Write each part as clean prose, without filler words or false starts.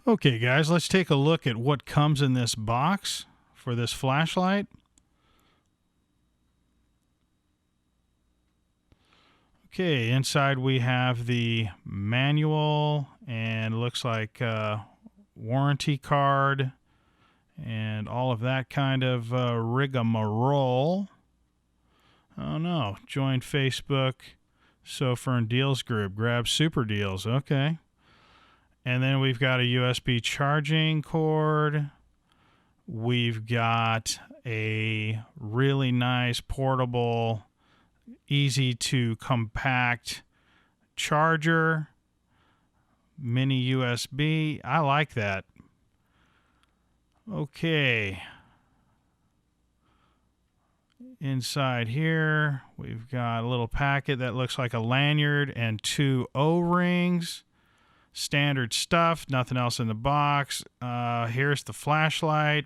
Okay guys, let's take a look at what comes in this box for this flashlight. Okay, inside we have the manual and it looks like warranty card and all of that kind of rigmarole. Oh no, join Facebook, Sofirn Deals Group, grab super deals, okay. And then we've got a USB charging cord. We've got a really nice portable, easy to compact charger, mini USB. I like that. Okay. Inside here, we've got a little packet that looks like a lanyard and 2 O-rings. Standard stuff, nothing else in the box. Here's the flashlight.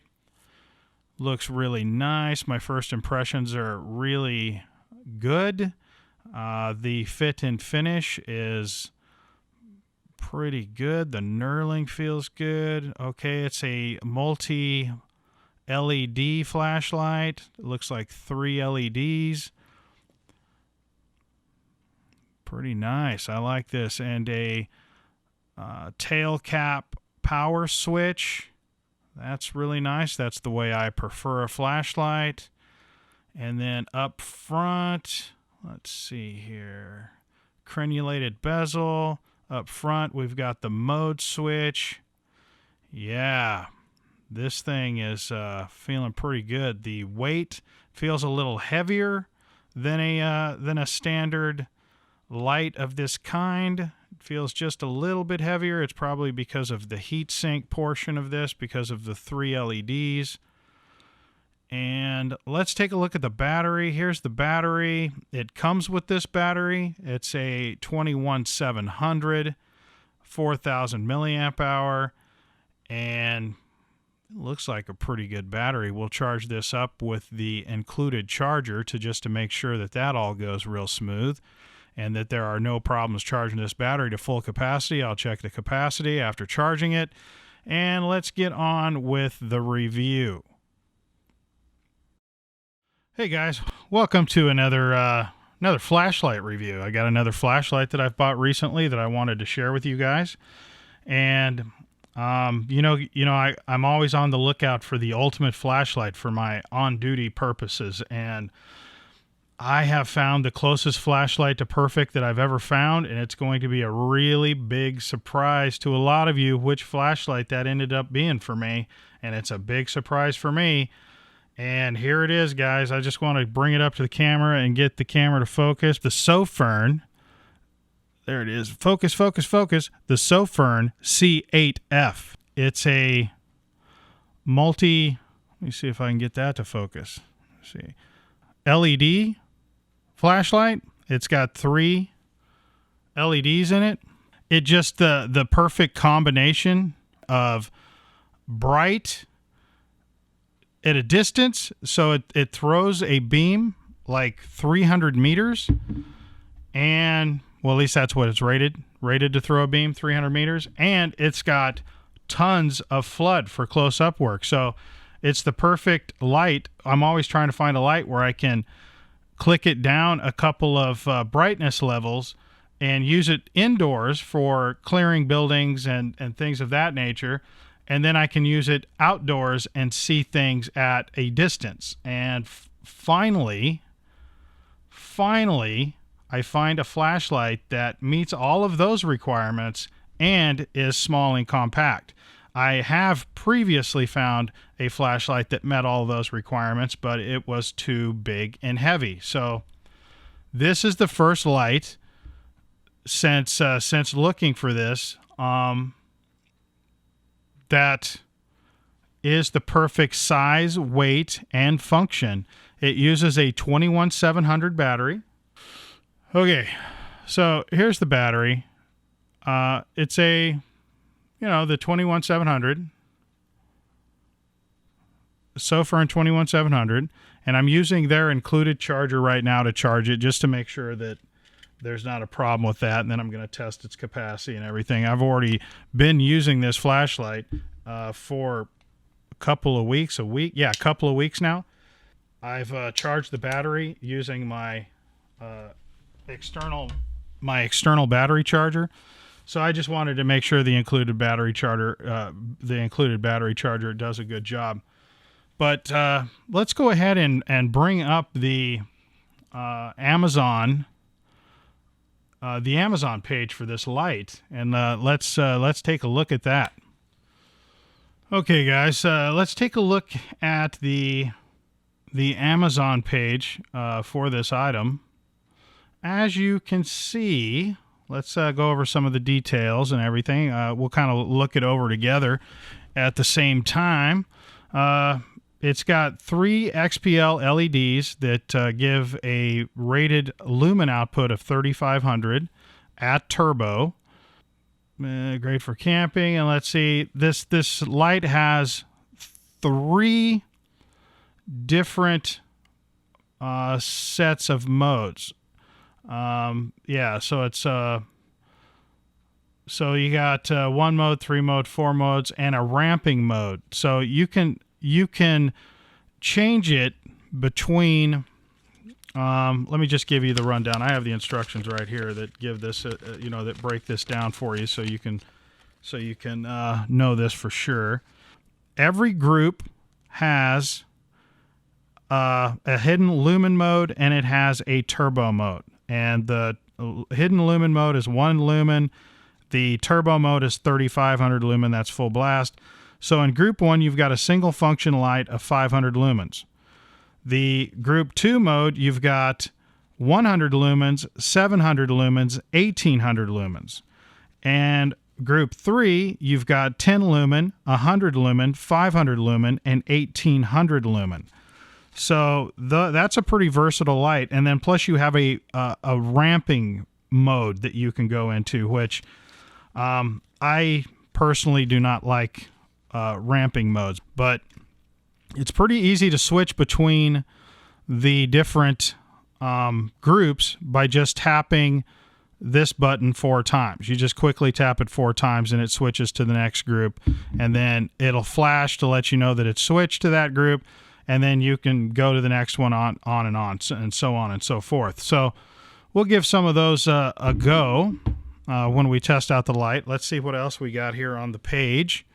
Looks really nice. My first impressions are really good. The fit and finish is pretty good. The knurling feels good. Okay, it's a multi-LED flashlight. It looks like 3 LEDs. Pretty nice. I like this. And a tail cap power switch. That's really nice. That's the way I prefer a flashlight. And then up front, let's see here, crenulated bezel. Up front, we've got the mode switch. Yeah, this thing is feeling pretty good. The weight feels a little heavier than a standard light of this kind. Feels just a little bit heavier. It's probably because of the heat sink portion of this, because of the 3 LEDs. And let's take a look at the battery. Here's the battery. It comes with this battery. It's a 21700, 4000 milliamp hour, and it looks like a pretty good battery. We'll charge this up with the included charger to make sure that that all goes real smooth, and that there are no problems charging this battery to full capacity. I'll check the capacity after charging it. And let's get on with the review. Hey guys, welcome to another flashlight review. I got another flashlight that I've bought recently that I wanted to share with you guys. And I'm always on the lookout for the ultimate flashlight for my on-duty purposes, and I have found the closest flashlight to perfect that I've ever found, and it's going to be a really big surprise to a lot of you which flashlight that ended up being for me, and it's a big surprise for me. And here it is, guys. I just want to bring it up to the camera and get the camera to focus. The Sofirn, there it is. Focus, focus, focus. The Sofirn C8F. It's a let me see if I can get that to focus. Let's see. LED flashlight. It's got 3 LEDs in it. It just the perfect combination of bright at a distance, so it throws a beam like 300 meters, and well, at least that's what it's rated to throw a beam, 300 meters, and it's got tons of flood for close-up work. So it's the perfect light. I'm always trying to find a light where I can click it down a couple of brightness levels and use it indoors for clearing buildings and things of that nature. And then I can use it outdoors and see things at a distance. And finally, I find a flashlight that meets all of those requirements and is small and compact. I have previously found a flashlight that met all of those requirements, but it was too big and heavy. So this is the first light since looking for this that is the perfect size, weight, and function. It uses a 21700 battery. Okay, so here's the battery. It's the 21700, Sofirn 21700, and I'm using their included charger right now to charge it, just to make sure that there's not a problem with that. And then I'm going to test its capacity and everything. I've already been using this flashlight for a couple of weeks, a couple of weeks now. I've charged the battery using my external battery charger. So I just wanted to make sure the included battery charger does a good job. But let's go ahead and bring up the Amazon page for this light, and let's take a look at that. Okay, guys, let's take a look at the Amazon page for this item. As you can see, let's go over some of the details and everything. We'll kind of look it over together at the same time. It's got 3 XPL LEDs that give a rated lumen output of 3500 at turbo. Great for camping. And let's see, this light has 3 different sets of modes. So it's so you got 1 mode, 3 mode, 4 modes, and a ramping mode. So you can change it between. Let me just give you the rundown. I have the instructions right here that give this, that break this down for you, so you can know this for sure. Every group has a hidden lumen mode, and it has a turbo mode. And the hidden lumen mode is 1 lumen. The turbo mode is 3500 lumen. That's full blast. So in group 1, you've got a single function light of 500 lumens. The group 2 mode, you've got 100 lumens, 700 lumens, 1800 lumens. And group 3, you've got 10 lumen, 100 lumen, 500 lumen, and 1800 lumen. So that's a pretty versatile light. And then plus you have a ramping mode that you can go into, which I personally do not like ramping modes, but it's pretty easy to switch between the different groups by just tapping this button 4 times. You just quickly tap it 4 times and it switches to the next group, and then it'll flash to let you know that it's switched to that group, and then you can go to the next one on and on, and so on and so forth. So we'll give some of those a go when we test out the light. Let's see what else we got here on the page.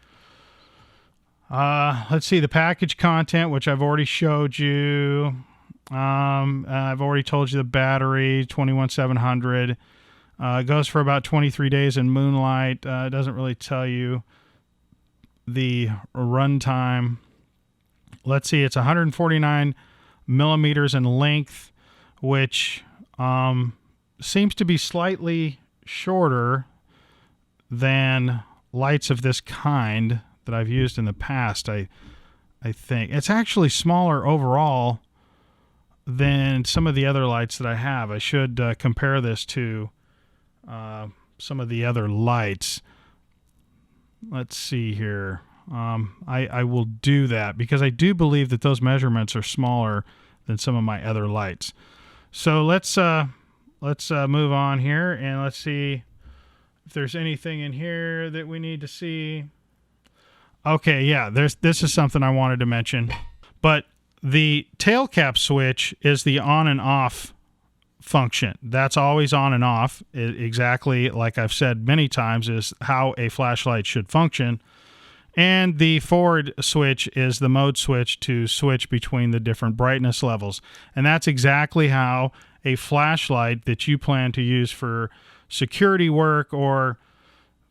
Let's see the package content, which I've already showed you. I've already told you the battery, 21700. It goes for about 23 days in moonlight. It doesn't really tell you the runtime. Let's see, it's 149 millimeters in length, which seems to be slightly shorter than lights of this kind that I've used in the past. I think it's actually smaller overall than some of the other lights that I have. I should compare this to some of the other lights. Let's see here. I will do that because I do believe that those measurements are smaller than some of my other lights. So let's move on here, and let's see if there's anything in here that we need to see. Okay, yeah, this is something I wanted to mention. But the tail cap switch is the on and off function. That's always on and off. Exactly like I've said many times is how a flashlight should function. And the forward switch is the mode switch to switch between the different brightness levels. And that's exactly how a flashlight that you plan to use for security work or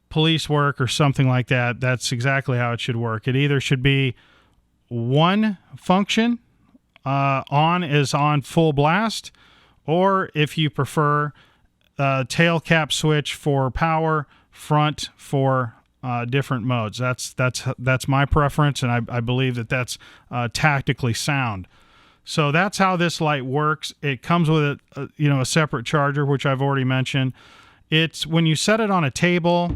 police work or something like that, that's exactly how it should work. It either should be one function, on is on full blast, or if you prefer, tail cap switch for power, front for different modes. That's my preference, and I believe that that's tactically sound. So that's how this light works. It comes with a separate charger, which I've already mentioned. It's when you set it on a table,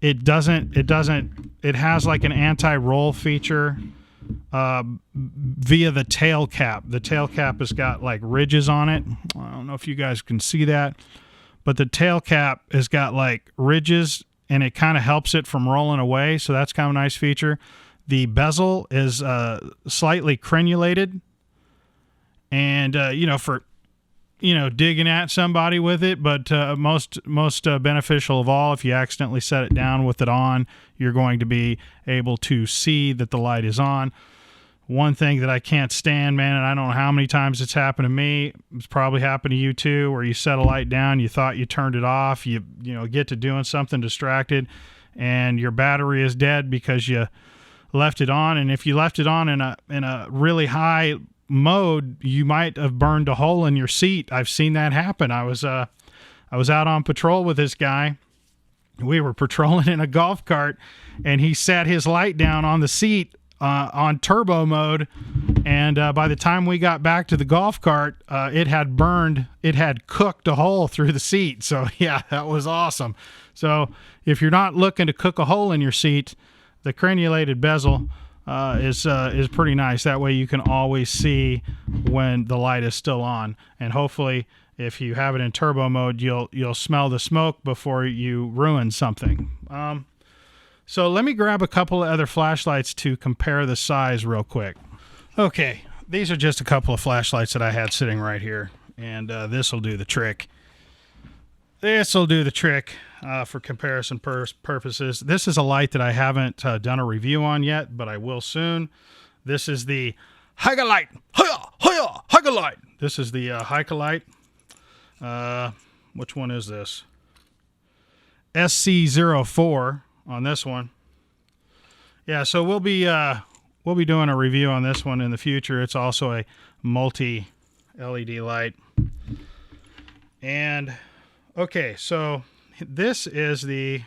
it has like an anti-roll feature via the tail cap. The tail cap has got like ridges on it. I don't know if you guys can see that, but the tail cap has got like ridges, and it kind of helps it from rolling away. So that's kind of a nice feature. The bezel is slightly crenulated, and for digging at somebody with it, but most beneficial of all, if you accidentally set it down with it on, you're going to be able to see that the light is on. One thing that I can't stand, man, and I don't know how many times it's happened to me, it's probably happened to you too, where you set a light down, you thought you turned it off, you get to doing something distracted, and your battery is dead because you left it on. And if you left it on in a really high mode, you might have burned a hole in your seat. I've seen that happen. I was out on patrol with this guy. We were patrolling in a golf cart, and he set his light down on the seat on turbo mode, and by the time we got back to the golf cart, it had cooked a hole through the seat. So yeah, that was awesome. So if you're not looking to cook a hole in your seat, the crenulated bezel is pretty nice. That way you can always see when the light is still on, and hopefully if you have it in turbo mode, you'll smell the smoke before you ruin something. So let me grab a couple of other flashlights to compare the size real quick. Okay, these are just a couple of flashlights that I had sitting right here, and this will do the trick. This will do the trick for comparison purposes. This is a light that I haven't done a review on yet, but I will soon. This is the Higalite. Higalite. This is the Higalite. Which one is this? SC04 on this one. Yeah, so we'll be doing a review on this one in the future. It's also a multi LED light. And okay, so this is the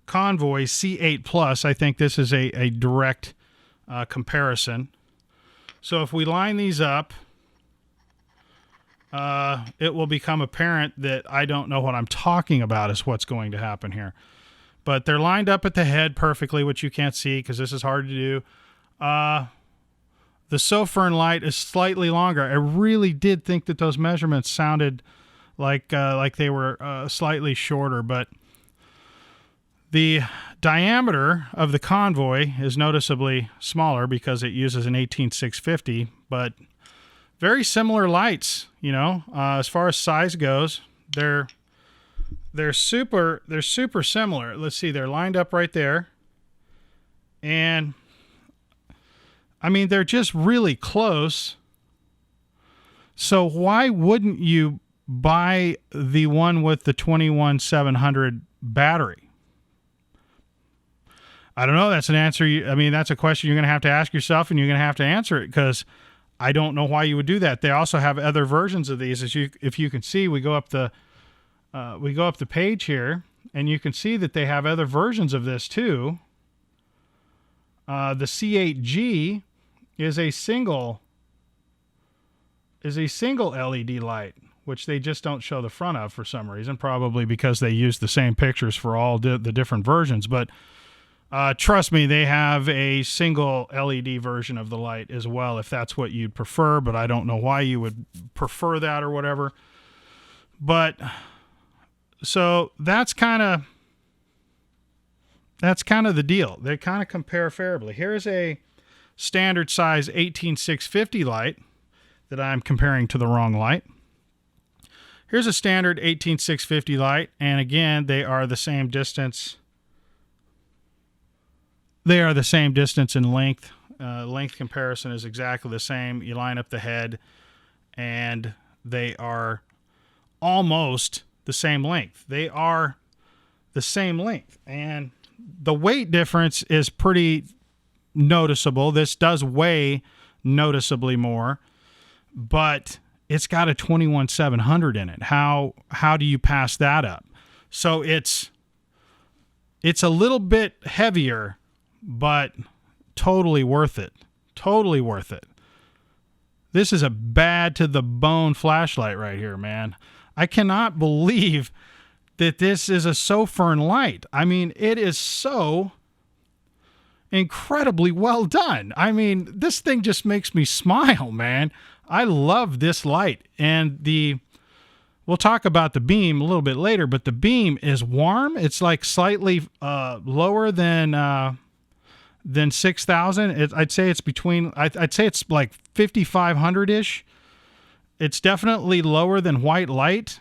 Convoy C8 Plus. I think this is a direct comparison. So if we line these up, it will become apparent that I don't know what I'm talking about is what's going to happen here. But they're lined up at the head perfectly, which you can't see because this is hard to do. The Sofirn light is slightly longer. I really did think that those measurements sounded like they were slightly shorter, but the diameter of the Convoy is noticeably smaller because it uses an 18650, but very similar lights, as far as size goes. They're super similar. Let's see, they're lined up right there. And I mean, they're just really close. So why wouldn't you buy the one with the 21700 battery? I don't know. That's an answer. That's a question you're going to have to ask yourself, and you're going to have to answer it, because I don't know why you would do that. They also have other versions of these. If you can see, we go up the page here, and you can see that they have other versions of this too. The C8G is a single LED light, which they just don't show the front of for some reason, probably because they use the same pictures for all the different versions. But trust me, they have a single LED version of the light as well, if that's what you'd prefer, but I don't know why you would prefer that or whatever. But so that's kind of the deal. They kind of compare favorably. Here's a standard size 18650 light that I'm comparing to the wrong light. Here's a standard 18650 light, and again, they are the same distance. They are the same distance in length. Length comparison is exactly the same. You line up the head, and they are almost the same length. They are the same length, and the weight difference is pretty noticeable. This does weigh noticeably more, but it's got a 21700 in it. How do you pass that up? So it's a little bit heavier, but totally worth it. Totally worth it. This is a bad to the bone flashlight right here, man. I cannot believe that this is a Sofirn light. I mean, it is so incredibly well done. I mean, this thing just makes me smile, man. I love this light. And we'll talk about the beam a little bit later, but the beam is warm. It's like slightly lower than 6,000. I'd say it's between, I'd say it's like 5,500-ish. It's definitely lower than white light.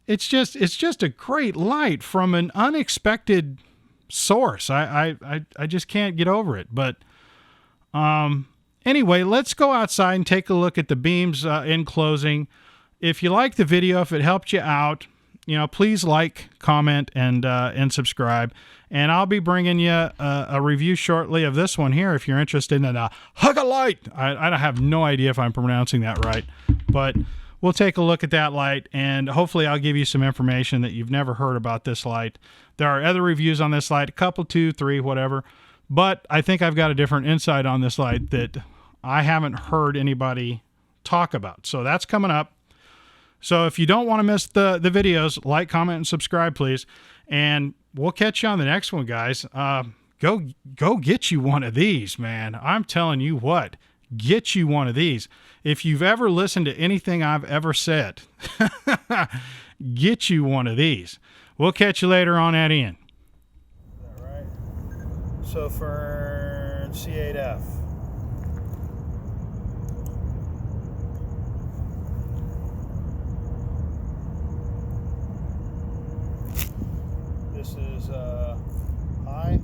It's just a great light from an unexpected source. I just can't get over it. But anyway, let's go outside and take a look at the beams in closing. If you like the video, if it helped you out, please like, comment, and subscribe. And I'll be bringing you a review shortly of this one here if you're interested in a Hugga light. I have no idea if I'm pronouncing that right, but we'll take a look at that light, and hopefully I'll give you some information that you've never heard about this light. There are other reviews on this light, a couple, 2, 3, whatever, but I think I've got a different insight on this light that I haven't heard anybody talk about. So that's coming up. So if you don't want to miss the videos, like, comment, and subscribe, please. And we'll catch you on the next one, guys. Go get you one of these, man. I'm telling you what, get you one of these. If you've ever listened to anything I've ever said, get you one of these. We'll catch you later on at Ian. All right. Sofirn C8F. This is high.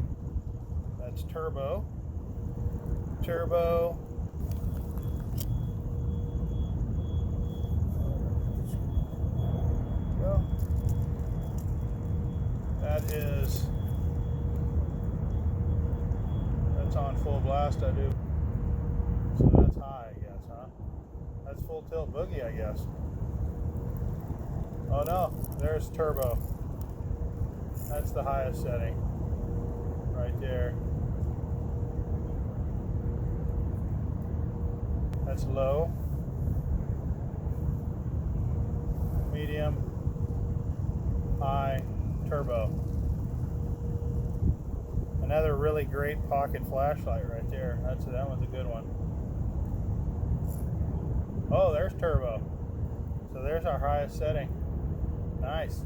That's turbo. Turbo. Go. That's on full blast, I do. So that's high, I guess, huh? That's full tilt boogie, I guess. Oh no, there's turbo. That's the highest setting. Right there. That's low. Medium. High. Turbo. Another really great pocket flashlight right there. That one's a good one. Oh, there's turbo. So there's our highest setting. Nice.